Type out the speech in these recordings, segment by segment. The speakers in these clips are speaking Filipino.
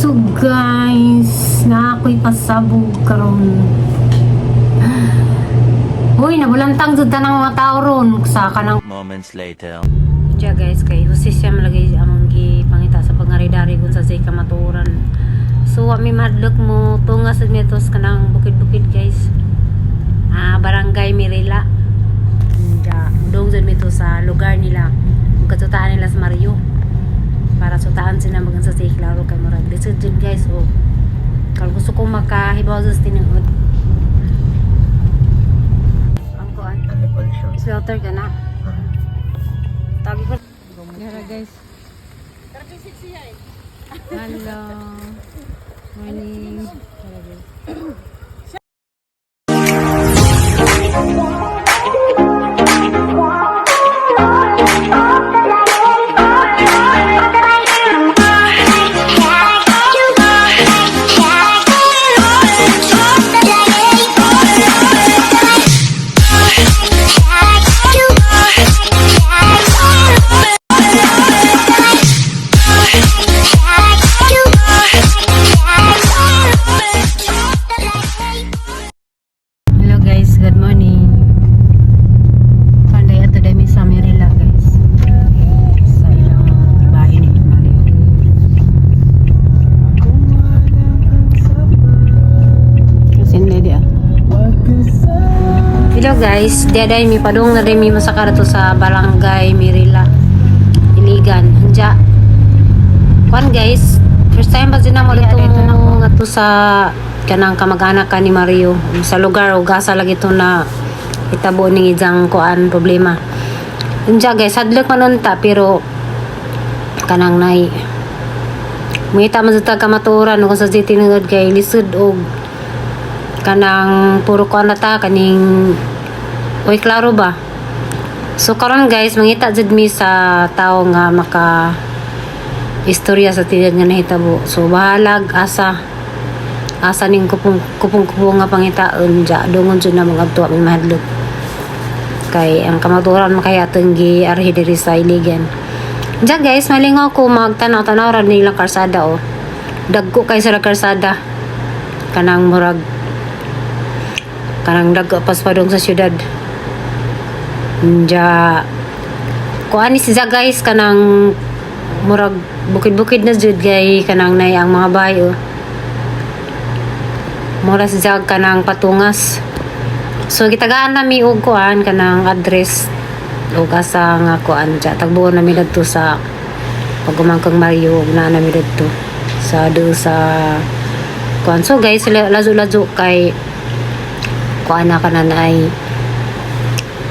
So guys, na ako'y pasabog karon. Uy, nabulantang jud tanang mga tao ron sa kanang Moments later. Diya guys, kay husis siya malagay among gipangita sa pangari-dari kung sa say kamaturan. So wa mi madlok mo tunga sa metos kanang bukid-bukid guys. Barangay Mirila. Diya, dong jud mito sa lugar nila. Kung katutaan nila sa Mario. Para sutaan sila magan sa say klaro kay murag lisod jud guys. O kung gusto kong makahibaw sa tinuod. Ang kuan. Shelter ka na. Tagi ko. Yara guys. Hello. Morning. Yara guys. Hello guys, good morning. Panday ato dami sa Mirila guys. Sa ilang bahay ni Mario. Kasi hindi dia. Hello guys, dia day mi padung na day mi masakar to sa Barangay Mirila. Iligan. Hanja. Kuan guys, first time ba din na mo dito nga to sa kanang kamag-anak ka ni Mario sa lugar o gasa lagi to na itabo ning ijang kuan problema. Unja guys, hadlok man unta pero kanang nay muita man sa kamaturan kung sa titingod kay lisod og kanang puro kuan ta kaning oy klaro ba. So karon guys, mangita jud mi sa tao nga maka istorya sa tiyan nga nahitabo. So bahalag asa ning kupong nga pangitaon ja dungon jud na mga tuwa mi mahadlok kay ang kamaturan makayatong gi arhi diri sa Iligan. Ja guys, malingaw ko magtanaw-tanaw ra nilang karsada o dagko kay sa karsada kanang murag kanang dagko paspadong sa syudad. Ja kuan si ja guys kanang murag bukid-bukid na jud kay kanang nay ang mga bahay o mura sa jag kanang patungas. So gitagaan nami og kuan kanang address o asa nga kuan ja tagbuon nami didto sa pagumangkang Mario ug na nami didto sa do sa kuan. So guys, lazo-lazo kay kuan na kanan ay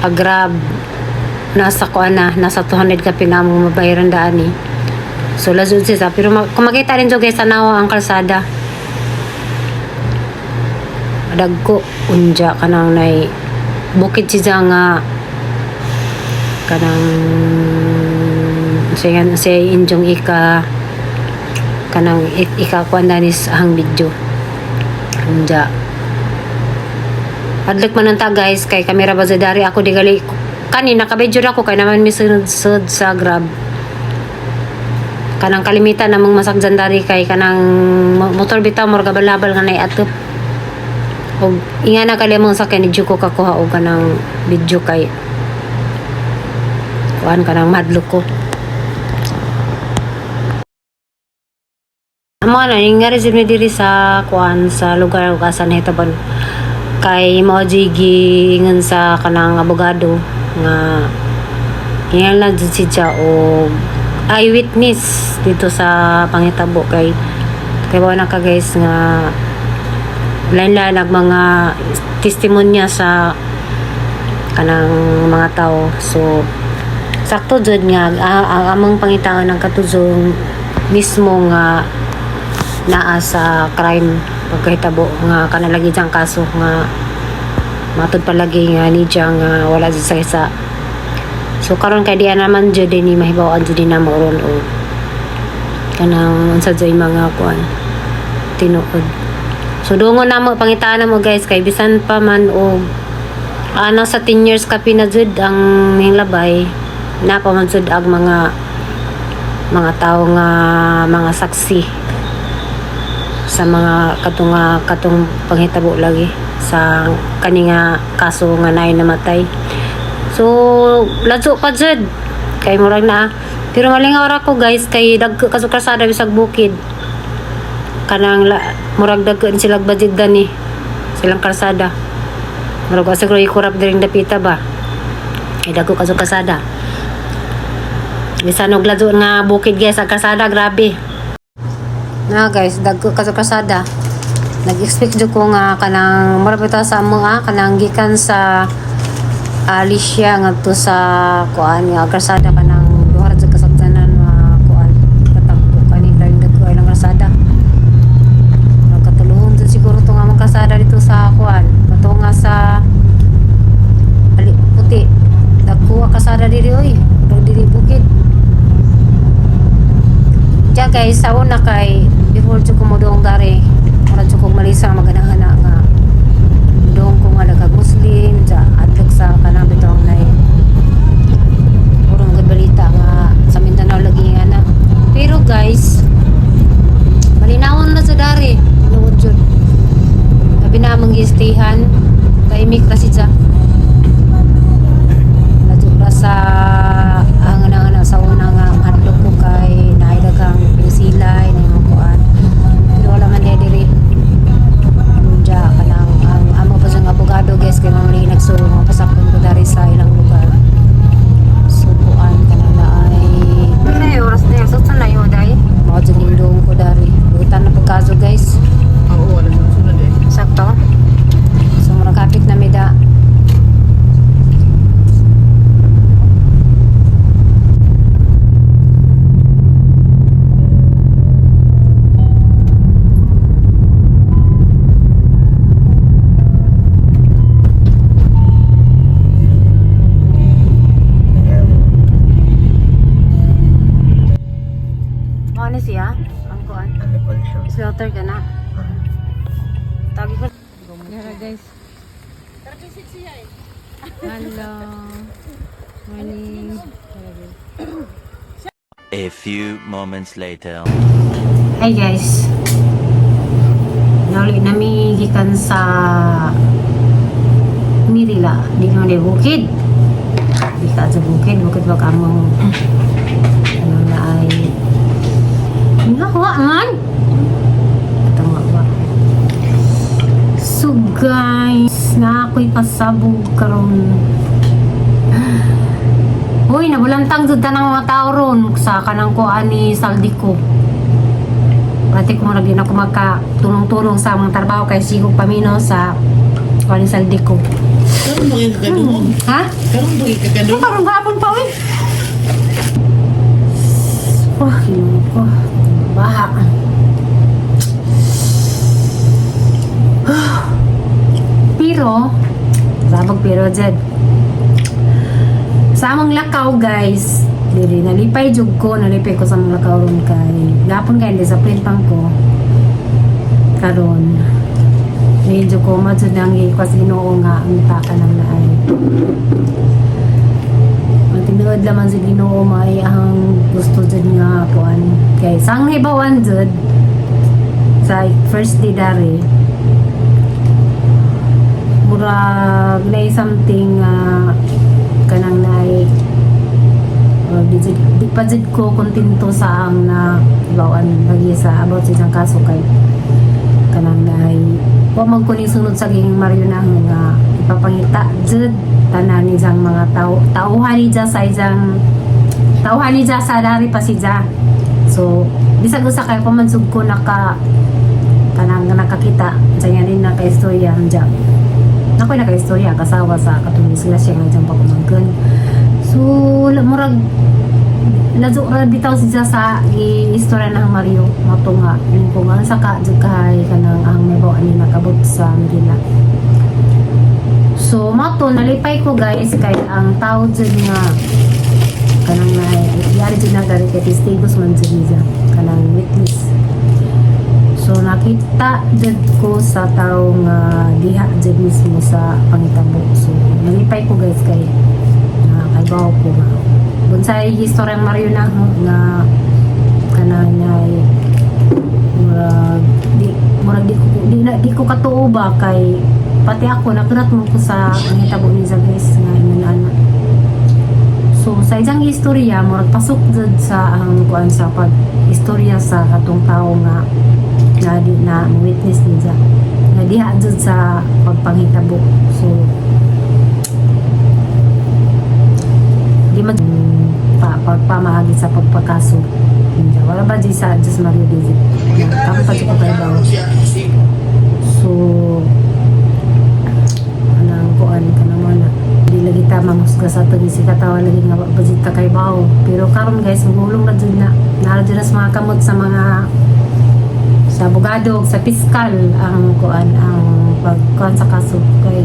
agrab nasa kuan na nasa 200 ka pinamong mabayaran daan ni. So lazo siya pero kung makita rin jo guys tanaw ang kalsada dagko unja kanang nay bukid siya nga kanang siya injong ika kanang ika kwandanis ang video unja adlek man ta guys kay kamera bazadari ako digali kanina ka-video ako kay naman misunod sa Grab kanang kalimitan namang masakjan dari kay kanang motor bitaw murag balabal nga nay atop og inga na kalimong sa kanidyo ko kakuha og kanang video kay kuan kanang madlok ko amo na nga resume diri sa kuan sa lugar ug asa nahitabon kay mao jigi ingon sa kanang abogado nga ingal na jud siya og eyewitness dito sa pangitabo kay wa na ka guys nga lain-lain ang mga testimonya sa kanang mga tao. So sakto jud nga ang among pangitaon ng katuzong mismo nga naa sa crime pagkahitabo nga kanalagi jang kaso nga matud palagi nga ni jang wala jud sa isa. So karon kay diyan naman jud ni mahibaw-an jud na mo ron o kanang unsa jay mga kuan tinuod. So dungo na mo pangitaan mo guys kay bisan pa man og ana sa 10 years ka pinajud ang ning labay na pa man jud ang mga tao nga mga saksi sa mga katong panghitabo lagi sa kaninga kaso nga naay namatay. So ladso pa jud kay murag na, pero malingaw ra ko guys kay dagko kasukasada bisag bukid kanang murag dagko sila budget gani silang kalsada, murag asa ko ikurap diring dapita ba ay dagko kasukasada bisan og ladso nga bukid guys ang kalsada grabe na guys. Dagko kasukasada nag-expect jud ko nga kanang murag bitaw sa mga kanang gikan sa Alicia ngadto sa kuan nga kalsada kanang duha ra jud kasagdanan nga kuan katagpo kani lain dagko ay lang kalsada. Nagkatuluhon jud siguro to nga mga kalsada dito sa kuan patunga sa puti dagko kalsada diri oy diri bukid. Diya guys, sa una kay before jud ko modong dari mura jud ko malisa maganahan nga dong ko nga daghang Muslim sa adlok sa kanang bitong nay urang balita nga sa Mindanao lagi nga na. Pero guys malinawon na sa dari nuod jud labi na mangi-stayhan kay mikra sidya nadura sa ang sa una nga adlok ko kay naay daghang pilsilay na yung kuan pero wala man diri diya kanang ang amo pa siyang abogado guys kay mamali nagsulo mga pasakon ko dari sa ilang lugar. So kuan kanang naay ay oras na sa na yo dai mo jud nindong ko dari buitan na pagkaso guys. Oo, wala nang sunod eh. Sakto. So mura kapit na mida. Ano siya? Ang kuan. Ano pa siya? Slaughter ka na. Tagi ko. Yara guys. Hello. Morning. A few moments later. Hi guys. Nauli nami gikan sa Mirila. Di mo na bukid. Di ka sa bukid. Bukid ba kamong ano na ay nakuha man. Tama ba? So guys, na ako'y pasabog karon. Uy, nabulantang jud tanang mga tao ron sa kanang kuan ni Saldico. Pati ko muna din ako magka-tulong-tulong sa mga trabaho kay sigog pamino sa kuan ni Saldico. Karon mo yung kakadungon? Ha? Karon mo yung kakadungon? Parang gapon pa uy. Wah, yun ko. Baha. Pero, sabag pero dyan. Sa among lakaw guys, dili nalipay jug ko, nalipay ko sa among lakaw ron kay gapon kay discipline pang ko. Karon, medyo ko madsud nang ikwas Ginoo nga ang taka nang naay. Tinuod laman si Ginoo may ang gusto jud nga kuan kay sang hibawan jud sa first day dari murag na something kanang naay di pa jud ko kontento sa ang na hibawan lagi sa about sa isang kaso kay kanang naay wa man ko ni sunod sa ging marionahon nga ipapangita jud tanan ni jang mga tauhan ni sa isang tauhan ni sa dari pa si ja. So bisag usa kay pamansug ko kanang nakakita sa rin na kaistorya hanja nakoy nakaistorya kasawa sa katong disgrasya nga jang pagkumangken. So murag ladso ra bitaw si ja sa istorya ng Mario mato nga kung ang saka jud kay kanang ang mebaw ani nakabot sa Manila. So mato nalipay ko guys kay ang tao dyan nga kanang yari dyan na gari kay testigos man dyan niya kanang witness. So nakita dyan ko sa tao nga diha dyan mismo sa pangitabo. So nalipay ko guys kay kaibaw ko nga bunsay historyang Mario na nga kanang di di ko katuo ba kay pati ako nakurat mo ko sa hitabo ni sa guys nga inana. So sa isang istorya mo pasok jud sa ang kuan sa pag istorya sa katong tao nga di na witness niya nga diha jud sa pagpanghitabo. So di man pagpamahagi sa pagpakaso. Wala ba di sa Diyos Mario David? Kami pa sa pagkaibaw. So, anang kuan ka naman na. Di lagi tamang husga sa ito. Si katawa lagi nga bazit ta kay bao. Pero karon guys, magulong na dyan na. Naradyan na sa mga kamot sa mga sa abogado, sa piskal ang kuan, ang pagkuan sa kaso. Kay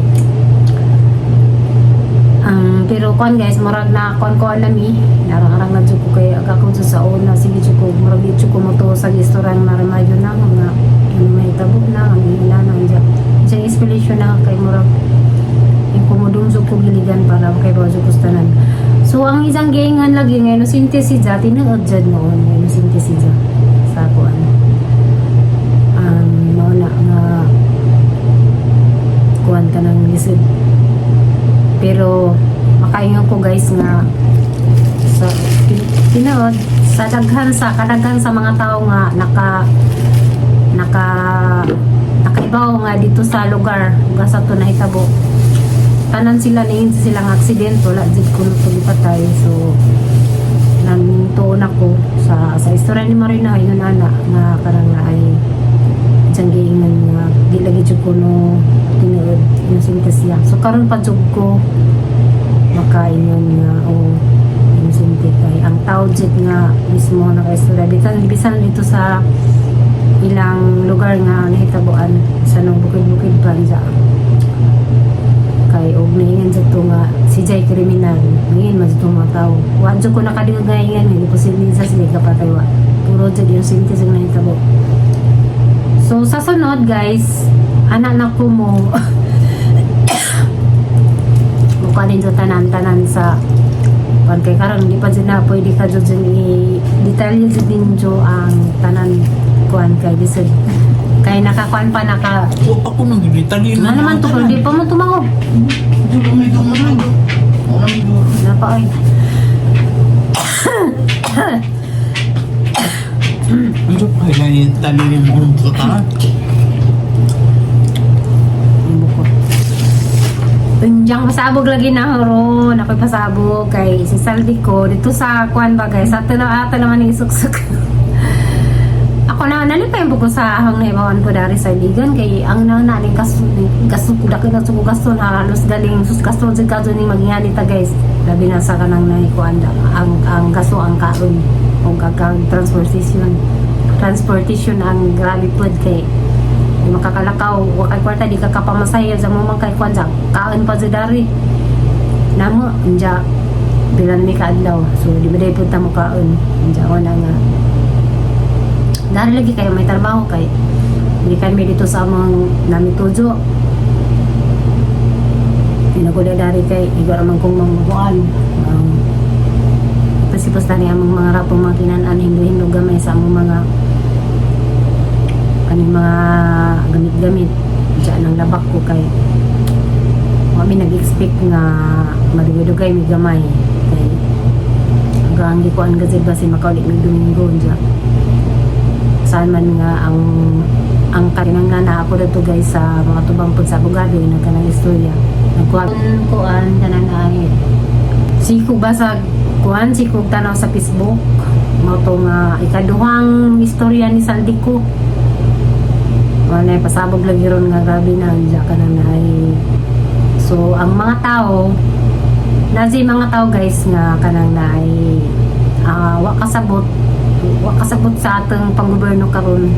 pero kuan guys, murag na kuan nami narang na jud ko kay aga ko jud sa una sige jud ko murag di jud ko mo to sa restaurant na remayo na nga may tabo na ang ina na diya sa inspiration na kay murag inkomodong jud ko giligan para kay bawo jud ko tanan. So ang isang gaingan lagi nga no synthesis dati na odjad noon no synthesis sa kuan mao na nga kuan ka nang lisod. Pero makaingon ko guys nga sa tinuod sa kadaghan sa mga tao nga nakaibaw nga dito sa lugar nga sa to nahitabo tanan sila niin silang aksidente wala jud ko patay. So nantuon ako sa istorya ni Marina ingon ana nga karang na ay janggingan nga di lagi jud ko no tinuod yung sintasya. So karon pa jud ko makaingon nga o yung sinti kay ang tao jud nga mismo nakaistorya bisan dito sa ilang lugar nga nahitabuan sa nung bukid-bukid pa sa kay og naingan jud to nga si Jay kriminal ngayon mas itong mga tao wa jud ko nakadigayngan hindi posible sa sila kapatay wa puro jud yung sinti sa nahitabo. So sa sunod guys anak na ko mo mukha din sa tanan-tanan sa pag kay karon di pa dyan na pwede ka dyan i-detalye din dyan ang tanan kuan kay disod kay nakakuan pa naka Ako nang gibitali ano naman to di pa mo tumango Dito may dumaan. Wala may dumaan. napa ay Dito pa kailangan tali yung mga katahan. Tunjang pasabog lagi na horon. Ako'y pasabog kay si Saldi ko dito sa kuan ba guys. Ato naman yung isuksok. Ako na nalipay po ko sa ahang naibawan ko dari sa ligan kay ang naning gasto ko daki gasto na halos galing sus gasto jud kaso ni magingani ta guys. Labi na sa kanang naikuan ang gasto ang karon o gagang transportation ang grabe pod kay makakalakaw wakay kwarta di ka kapamasaya sa mga kay kwanza kaan pa sa dari namo inja bilan mi kaadlaw so di ba day punta mo kaon inja wala nga dari lagi kayo may trabaho kay hindi kami dito sa among namitujo pinagula dari kay igor man kong mangkuan pasipos tani among mga rapong mga kinanan hindu gamay sa among mga kaning mga gamit-gamit dyan ang labak ko kay kami nag-expect nga madugay-dugay may gamay kay hanggang ko ang gazet ba si makaulit ng Domingo dyan saan man nga ang karinang nana ako dito guys sa mga tubang po sa abogado yung nagkanang istorya nagkuhan kuhan kanan ay sikog ba sa kuhan sikog tanaw sa Facebook mo to nga ikaduhang istorya ni Saldi ko wala pasabog lagi ron nga grabe na diya ka na ay so ang mga tao nazi mga tao guys nga kanang na ay wa kasabot sa atong panggoberno karon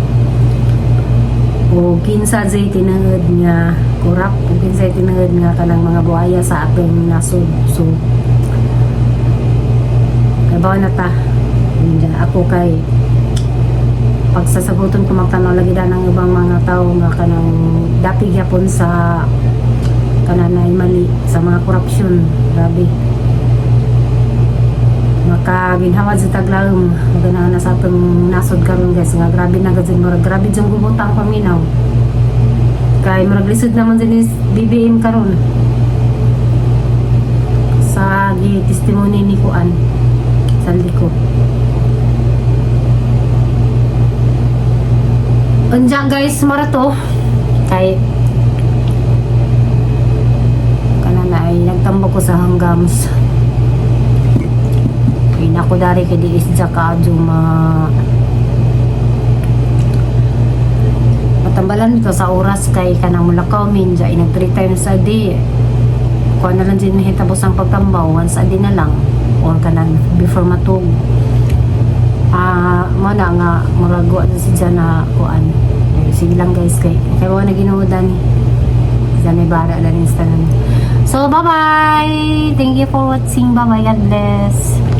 o kinsa jay tinangad nga kurap o kinsa tinangad nga kanang mga buhaya sa atong nasod so kabaw na ta diyan ako kay pagsasaguton ko magtanaw lagi da ng ibang mga tao nga kanang dapig yapon sa kananay mali sa mga korupsyon grabe makaginhawad sa taglaom magana na sa atong nasod karon guys nga grabe na gadzin murag grabe jung gubutang paminaw Kay maraglisod naman din is BBM karon. Sa testimony ni Kuan. Saldi ko. Anja guys, marato. Kay kanana ay nagtambok ko sa hanggams. Ako dari kay di isja ka matambalan ko sa oras kay kanang mulakaw minja inag 3 times a day kuha na lang din hitabos ang pagtambaw once a day na lang or kanang before matug mo na nga muragwa na si dyan na kuan sige lang guys kay mo na ginuudan dyan may bara lang instalan so bye bye, thank you for watching, bye bye, God bless.